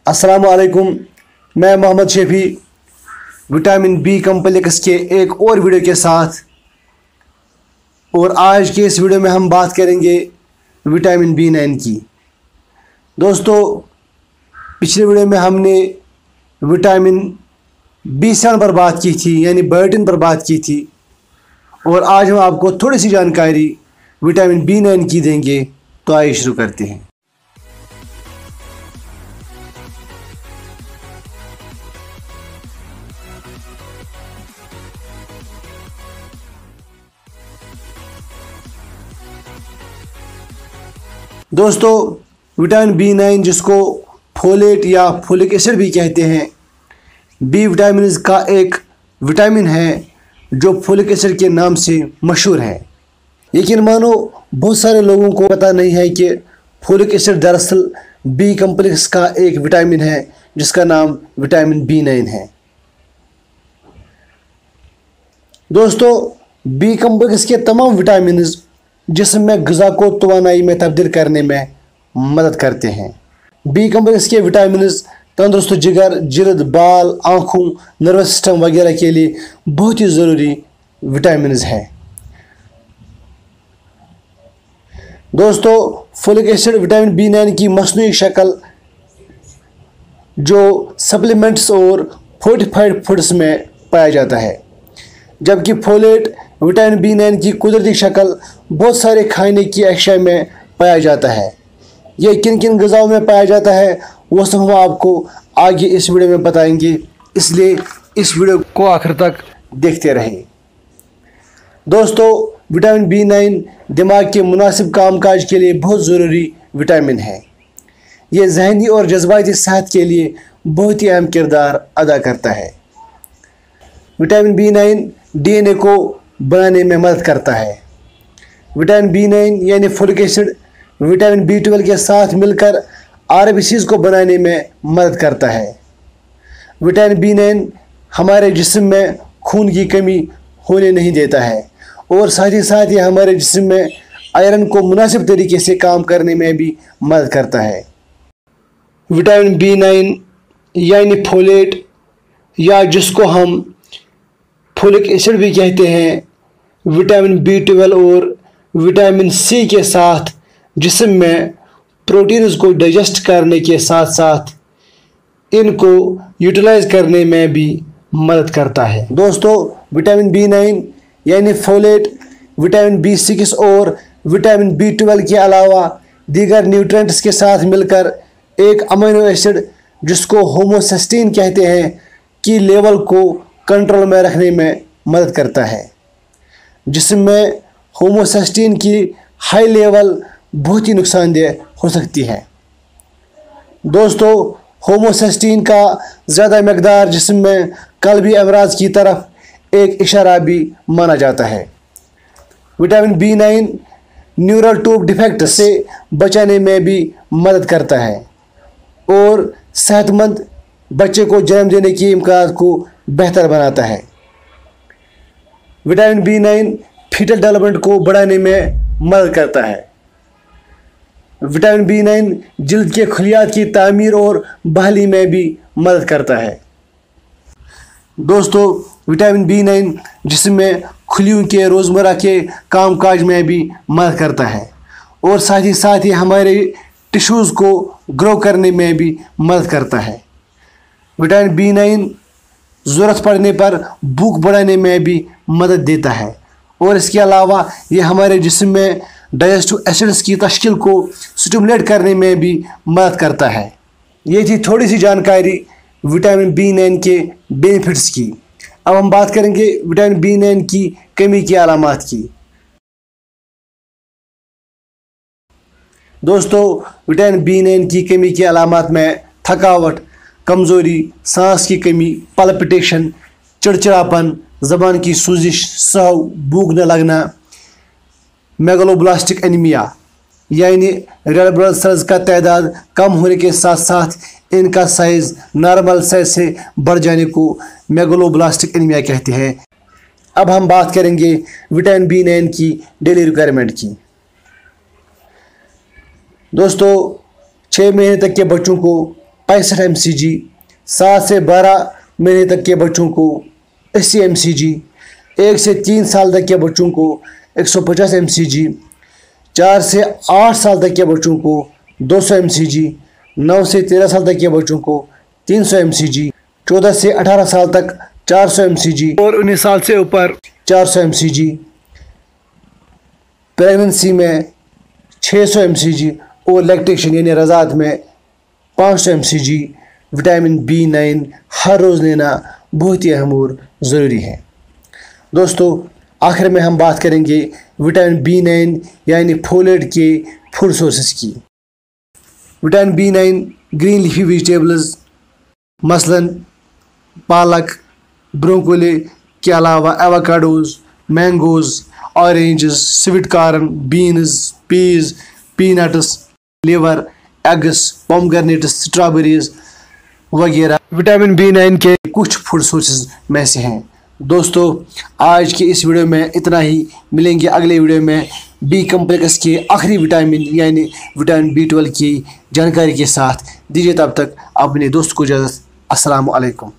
अस्सलामुअलैकुम, मैं Mohammad Shafi vitamin B complex के एक और वीडियो के साथ। और आज के इस वीडियो में हम बात करेंगे विटामिन B9 की। दोस्तों, पिछले वीडियो में हमने विटामिन B7 पर बात की थी, यानी बायोटिन पर बात की थी, और आज हम आपको थोड़ी सी जानकारी विटामिन B9 की देंगे। तो आइए शुरू करते हैं। दोस्तों, विटामिन B9 जिसको फोलेट या फोलिक एसिड भी कहते हैं, बी विटामिन का एक विटामिन है जो फोलिक एसिड के नाम से मशहूर है। लेकिन मानो बहुत सारे लोगों को पता नहीं है कि फोलिक एसिड दरअसल बी कम्प्लेक्स का एक विटामिन है जिसका नाम विटामिन B9 है। दोस्तों, बी कम्प्लेक्स के तमाम विटामिन जिस्म में ग़िज़ा को तवानाई में तब्दील करने में मदद करते हैं। बी कम्प्लेक्स के विटामिन तंदुरुस्त जिगर, जल्द, बाल, आँखों, नर्वस सिस्टम वगैरह के लिए बहुत ही ज़रूरी विटामिन हैं। दोस्तों, फोलिक एसिड विटामिन B9 की मस्नूई शक्ल जो सप्लीमेंट्स और फोर्टिफाइड फूड्स में पाया जाता है, जबकि फोलेट विटामिन B9 की कुदरती शक्ल बहुत सारे खाने की अशिया में पाया जाता है। यह किन किन ग़िज़ाओं में पाया जाता है वो सब हम आपको आगे इस वीडियो में बताएंगे, इसलिए इस वीडियो को आखिर तक देखते रहें। दोस्तों, विटामिन B9 दिमाग के मुनासिब कामकाज के लिए बहुत ज़रूरी विटामिन है। यह ज़हनी और जज्बाती सेहत के लिए बहुत ही अहम किरदार अदा करता है। विटामिन B9 DNA को बनाने में मदद करता है। विटामिन B9 यानी फोलिक एसिड विटामिन B12 के साथ मिलकर RBCs को बनाने में मदद करता है। विटामिन B9 हमारे जिस्म में खून की कमी होने नहीं देता है, और साथ ही साथ ये हमारे जिस्म में आयरन को मुनासिब तरीके से काम करने में भी मदद करता है। विटामिन B9 यानी फोलेट, या जिसको हम फोलिक एसिड भी कहते हैं, विटामिन B12 और विटामिन C के साथ जिस्म में प्रोटीन्स को डाइजेस्ट करने के साथ साथ इनको यूटिलाइज करने में भी मदद करता है। दोस्तों, विटामिन B9 यानी फोलेट विटामिन B6 और विटामिन B12 के अलावा दीगर न्यूट्रिएंट्स के साथ मिलकर एक अमीनो एसिड जिसको होमोसिस्टीन कहते हैं की लेवल को कंट्रोल में रखने में मदद करता है। जिसमें होमोसिस्टीन की हाई लेवल बहुत ही नुकसानदेह हो सकती है। दोस्तों, होमोसिस्टीन का ज़्यादा मकदार जिस्म में कल्बी अमराज की तरफ एक इशारा भी माना जाता है। Vitamin B9 neural tube defect से बचाने में भी मदद करता है और सेहतमंद बच्चे को जन्म देने की इम्कान को बेहतर बनाता है। विटामिन B9 फीटल डेवलपमेंट को बढ़ाने में मदद करता है। विटामिन B9 जल्द के खलियात की तामीर और बहाली में भी मदद करता है। दोस्तों, विटामिन B9 जिसमें खलियों के रोज़मर्रा के कामकाज में भी मदद करता है, और साथ ही हमारे टिश्यूज़ को ग्रो करने में भी मदद करता है। विटामिन B9 ज़रूरत पड़ने पर भूख बढ़ाने में भी मदद देता है, और इसके अलावा ये हमारे जिस्म में डाइजेस्टिव एसिड्स की तश्कील को स्टिमुलेट करने में भी मदद करता है। ये थी थोड़ी सी जानकारी विटामिन B9 के बेनिफिट्स की। अब हम बात करेंगे विटामिन B9 की कमी की अलामात की। दोस्तों, विटामिन B9 की कमी की अलामात में थकावट, कमज़ोरी, सांस की कमी, पल्पिटेशन, चिड़चिड़ापन, ज़बान की सूजिश, सहव, भूख न लगना, मेगलोब्लास्टिक एनीमिया यानी रेड ब्लड सेल्स का तादाद कम होने के साथ साथ इनका साइज़ नॉर्मल साइज से बढ़ जाने को मेगलोब्लास्टिक एनीमिया कहते हैं। अब हम बात करेंगे विटामिन B9 की डेली रिक्वायरमेंट की। दोस्तों, 6 महीने तक के बच्चों को 65 mcg, 7 से 12 महीने तक के बच्चों को 80 mcg, 1 से 3 साल तक के बच्चों को 150 mcg, 4 से 8 साल तक के बच्चों को 200 mcg, 9 से 13 साल तक के बच्चों को 300 mcg, 14 से 18 साल तक 400 mcg और 19 साल से ऊपर 400 mcg, प्रेगनेंसी में 600 mcg और लैक्टेशन यानी रज़ात में 500 mcg विटामिन B9 हर रोज़ लेना बहुत ही अहम और ज़रूरी है। दोस्तों, आखिर में हम बात करेंगे विटामिन B9 यानी फोलेट के फूड सोर्सेस की। Vitamin B9 green leafy vegetables मसलन पालक, ब्रोकोली के अलावा avocados, mangoes, oranges, sweet corn, beans, peas, peanuts, liver, eggs, pomegranates, strawberries वगैरह विटामिन B9 के कुछ फूड सोर्सेज में से हैं। दोस्तों, आज के इस वीडियो में इतना ही। मिलेंगे अगले वीडियो में बी कम्प्लेक्स के आखिरी विटामिन यानी विटामिन B12 की जानकारी के साथ। दीजिए तब तक अपने दोस्त को इजाज़त। अस्सलाम वालेकुम।